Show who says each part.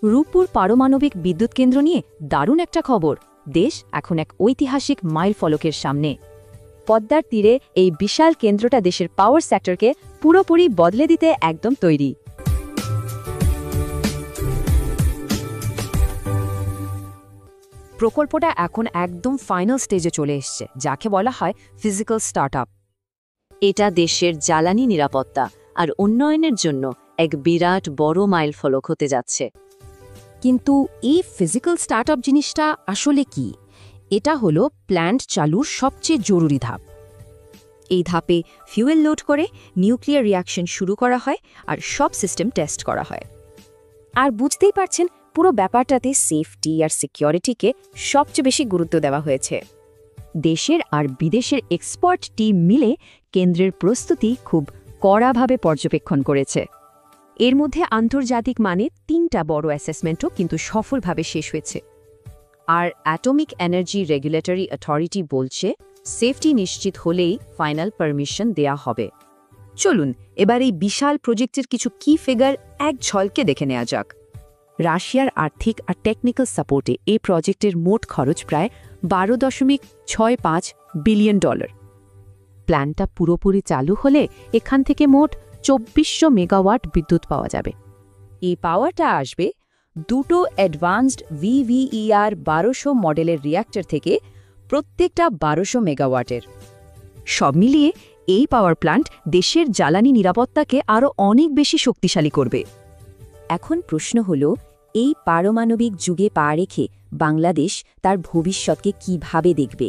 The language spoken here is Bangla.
Speaker 1: রূপপুর পারমাণবিক বিদ্যুৎ কেন্দ্র নিয়ে দারুণ একটা খবর। দেশ এখন এক ঐতিহাসিক মাইল ফলকের সামনে। পদ্মার তীরে এই বিশাল কেন্দ্রটা দেশের পাওয়ার সেক্টরকে পুরোপুরি বদলে দিতে একদম তৈরি। প্রকল্পটা এখন একদম ফাইনাল স্টেজে চলে এসছে, যাকে বলা হয় ফিজিক্যাল স্টার্টআপ। এটা দেশের জ্বালানি নিরাপত্তা আর উন্নয়নের জন্য এক বিরাট বড় মাইল ফলক হতে যাচ্ছে। কিন্তু এই ফিজিক্যাল স্টার্টআপ জিনিসটা আসলে কি? এটা হলো প্ল্যান্ট চালুর সবচেয়ে জরুরি ধাপ। এই ধাপে ফিউয়েল লোড করে নিউক্লিয়ার রিঅ্যাকশন শুরু করা হয় আর সব সিস্টেম টেস্ট করা হয়। আর বুঝতেই পারছেন, পুরো ব্যাপারটাতে সেফটি আর সিকিউরিটিকে সবচেয়ে বেশি গুরুত্ব দেওয়া হয়েছে। দেশের আর বিদেশের এক্সপার্ট টিম মিলে কেন্দ্রের প্রস্তুতি খুব কড়াভাবে পর্যবেক্ষণ করেছে। এর মধ্যে আন্তর্জাতিক মানে 3টা বড় অ্যাসেসমেন্টও কিন্তু সফলভাবে শেষ হয়েছে। আর অ্যাটমিক এনার্জি রেগুলেটরি অথরিটি বলছে সেফটি নিশ্চিত হলেই ফাইনাল পারমিশন দেয়া হবে। চলুন এবার এই বিশাল প্রজেক্টের কিছু কি ফিগার এক ঝলকে দেখে নেওয়া যাক। রাশিয়ার আর্থিক আর টেকনিক্যাল সাপোর্টে এই প্রজেক্টের মোট খরচ প্রায় $12.65 বিলিয়ন। প্ল্যান্টটা পুরোপুরি চালু হলে এখান থেকে মোট 2400 মেগাওয়াট বিদ্যুৎ পাওয়া যাবে। এই পাওয়ারটা আসবে দুটো অ্যাডভান্সড VVER 1200 মডেলের রিঅ্যাক্টর থেকে, প্রত্যেকটা 1200 মেগাওয়াটের। সব মিলিয়ে এই পাওয়ার প্ল্যান্ট দেশের জ্বালানি নিরাপত্তাকে আরও অনেক বেশি শক্তিশালী করবে। এখন প্রশ্ন হল, এই পারমাণবিক যুগে পা রেখে বাংলাদেশ তার ভবিষ্যৎকে কিভাবে দেখবে?